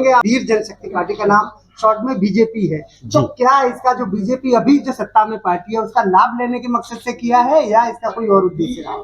करेंगे। वीर जनशक्ति पार्टी का नाम शॉर्ट में बीजेपी है, तो क्या इसका जो बीजेपी अभी जो सत्ता में पार्टी है उसका लाभ लेने के मकसद से किया है या इसका कोई और उद्देश्य है?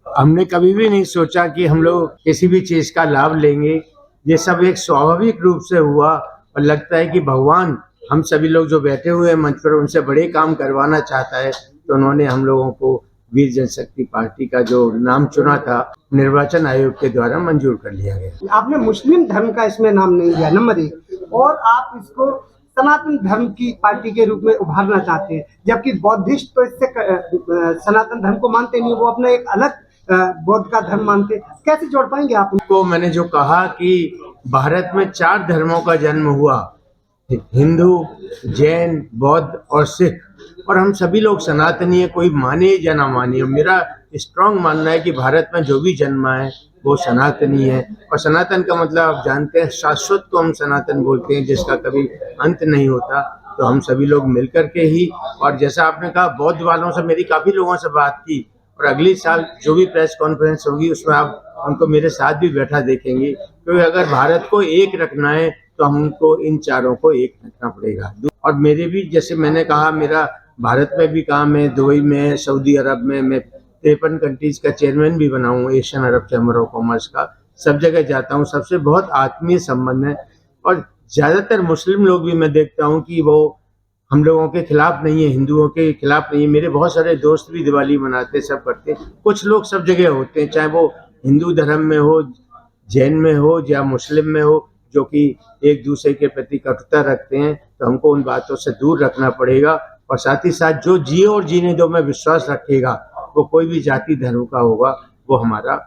हमने कभी भी नहीं सोचा कि हम लोग किसी भी चीज का लाभ लेंगे। ये सब एक स्वाभाविक रूप से हुआ और लगता है कि भगवान हम सभी लोग जो बैठे हुए हैं मंच पर उनसे बड़े काम करवाना चाहता है, तो उन्होंने हम लोगों को वीर जनशक्ति पार्टी का जो नाम चुना था निर्वाचन आयोग के द्वारा मंजूर कर लिया गया। आपने मुस्लिम धर्म का इसमें नाम नहीं दिया, नंबर 1, और आप इसको सनातन धर्म की पार्टी के रूप में उभारना चाहते हैं, जबकि बौद्धिस्ट तो इससे सनातन धर्म को मानते नहीं, वो अपना एक अलग बौद्ध का धर्म मानते। कैसे जोड़ पाएंगे आप उनको? मैंने जो कहा कि भारत में 4 धर्मों का जन्म हुआ, हिंदू, जैन, बौद्ध और सिख, और हम सभी लोग सनातनी है, कोई माने या ना माने। मेरा स्ट्रांग मानना है कि भारत में जो भी जन्मा है वो सनातनी है, और सनातन का मतलब आप जानते हैं शाश्वत को हम सनातन बोलते हैं, जिसका कभी अंत नहीं होता। तो हम सभी लोग मिलकर के ही, और जैसा आपने कहा बौद्ध वालों से मेरी काफी लोगों से बात की, और अगली साल जो भी प्रेस कॉन्फ्रेंस होगी उसमें आप उनको मेरे साथ भी बैठा देखेंगे, क्योंकि अगर भारत को एक रखना है तो हमको इन चारों को एक रखना पड़ेगा। और मेरे भी, जैसे मैंने कहा, मेरा भारत में भी काम है, दुबई में, सऊदी अरब में, मैं 53 कंट्रीज का चेयरमैन भी बना हूँ, Asian Arab chamber of commerce का। सब जगह जाता हूँ, सबसे बहुत आत्मीय संबंध है, और ज्यादातर मुस्लिम लोग भी मैं देखता हूँ कि वो हम लोगों के खिलाफ नहीं है, हिंदुओं के खिलाफ नहीं है। मेरे बहुत सारे दोस्त भी दिवाली मनाते, सब करते। कुछ लोग सब जगह होते हैं, चाहे वो हिंदू धर्म में हो, जैन में हो या मुस्लिम में हो, जो कि एक दूसरे के प्रति कटुता रखते हैं। तो हमको उन बातों से दूर रखना पड़ेगा, और साथ ही साथ जो जिए और जीने दो में विश्वास रखेगा, वो कोई भी जाति धर्म का होगा, वो हमारा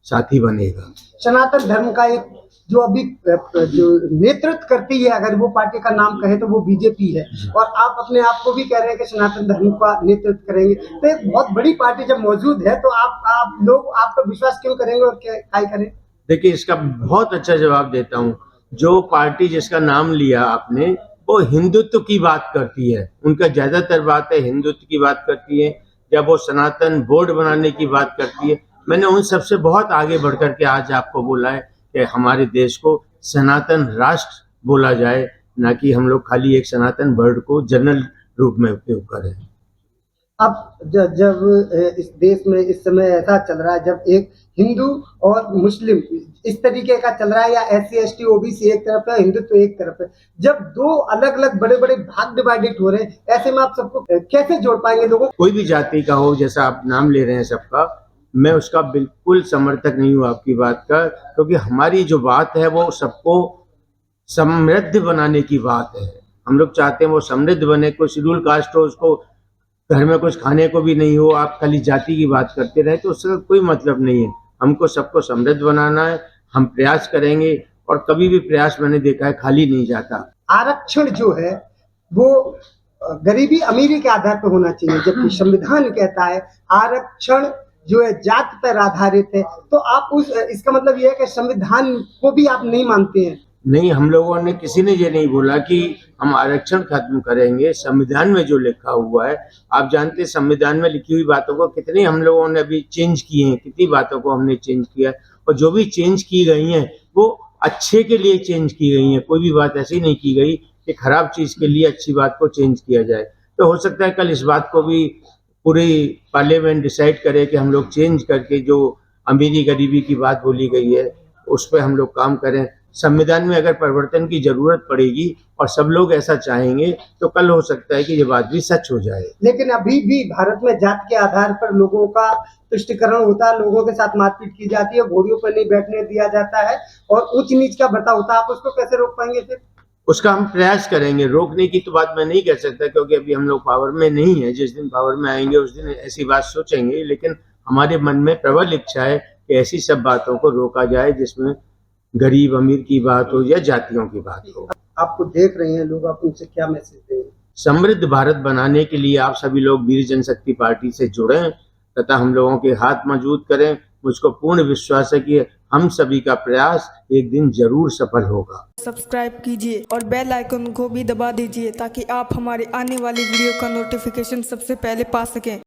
साथी बनेगा। सनातन धर्म का एक जो अभी जो नेतृत्व करती है, अगर वो पार्टी का नाम कहे तो वो बीजेपी है, और आप अपने आप को भी कह रहे हैं कि सनातन धर्म का नेतृत्व करेंगे। तो एक बहुत बड़ी पार्टी जब मौजूद है तो आप लोग आप पर विश्वास क्यों करेंगे और क्या करें? देखिए, इसका बहुत अच्छा जवाब देता हूँ। जो पार्टी जिसका नाम लिया आपने, वो हिंदुत्व की बात करती है, उनका ज्यादातर बात है हिंदुत्व की बात करती है। जब वो सनातन बोर्ड बनाने की बात करती है, मैंने उन सबसे बहुत आगे बढ़कर के आज आपको बोला है कि हमारे देश को सनातन राष्ट्र बोला जाए, ना कि हम लोग खाली एक सनातन वर्ड को जनरल रूप में उपयोग करें। अब जब इस देश में इस समय ऐसा चल रहा है, जब एक हिंदू और मुस्लिम इस तरीके का चल रहा है, या SC ST OBC एक तरफ है, हिंदुत्व एक तरफ है, जब दो अलग अलग बड़े बड़े भाग डिवाइडेड हो रहे हैं, ऐसे में आप सबको कैसे जोड़ पाएंगे लोगों? कोई भी जाति का हो, जैसा आप नाम ले रहे हैं सबका, मैं उसका बिल्कुल समर्थक नहीं हूँ आपकी बात का, क्योंकि हमारी जो बात है वो सबको समृद्ध बनाने की बात है। हम लोग चाहते हैं वो समृद्ध बने। कोई शेड्यूल कास्ट हो, उसको घर में कुछ खाने को भी नहीं हो, आप खाली जाति की बात करते रहे, तो उसका कोई मतलब नहीं है। हमको सबको समृद्ध बनाना है, हम प्रयास करेंगे, और कभी भी प्रयास मैंने देखा है खाली नहीं जाता। आरक्षण जो है वो गरीबी अमीरी के आधार पर होना चाहिए, जबकि संविधान कहता है आरक्षण जो है जात पर आधारित है। तो आप इसका मतलब यह है कि संविधान को भी आप नहीं मानते हैं? नहीं, हम लोगों ने, किसी ने ये नहीं बोला कि हम आरक्षण खत्म करेंगे। संविधान में जो लिखा हुआ है, आप जानते हैं संविधान में लिखी हुई बातों को कितनी हम लोगों ने अभी चेंज किए हैं, कितनी बातों को हमने चेंज किया है, और जो भी चेंज की गई हैं वो अच्छे के लिए चेंज की गई हैं। कोई भी बात ऐसी नहीं की गई कि खराब चीज के लिए अच्छी बात को चेंज किया जाए। तो हो सकता है कल इस बात को भी पूरी पार्लियामेंट डिसाइड करे कि हम लोग चेंज करके जो अमीरी गरीबी की बात बोली गई है उस पर हम लोग काम करें। संविधान में अगर परिवर्तन की जरूरत पड़ेगी और सब लोग ऐसा चाहेंगे, तो कल हो सकता है कि ये बात भी सच हो जाए। लेकिन अभी भी भारत में जात के आधार पर लोगों का तुष्टिकरण होता है, लोगों के साथ मारपीट की जाती है, घोड़ियों पर नहीं बैठने दिया जाता है, और उच्च नीच का बर्ताव होता है। आप उसको कैसे रोक पाएंगे फिर? उसका हम प्रयास करेंगे। रोकने की तो बात मैं नहीं कर सकता, क्योंकि अभी हम लोग पावर में नहीं है। जिस दिन पावर में आएंगे उस दिन ऐसी बात सोचेंगे, लेकिन हमारे मन में प्रबल इच्छा है कि ऐसी सब बातों को रोका जाए जिसमें गरीब अमीर की बात हो या जातियों की बात हो। आपको देख रहे हैं लोग, आप उनसे क्या मैसेज देंगे? समृद्ध भारत बनाने के लिए आप सभी लोग वीर जनशक्ति पार्टी से जुड़ें तथा हम लोगों के हाथ मजबूत करें। मुझको पूर्ण विश्वास है कि हम सभी का प्रयास एक दिन जरूर सफल होगा। सब्सक्राइब कीजिए और बेल आइकन को भी दबा दीजिए, ताकि आप हमारे आने वाली वीडियो का नोटिफिकेशन सबसे पहले पा सकें।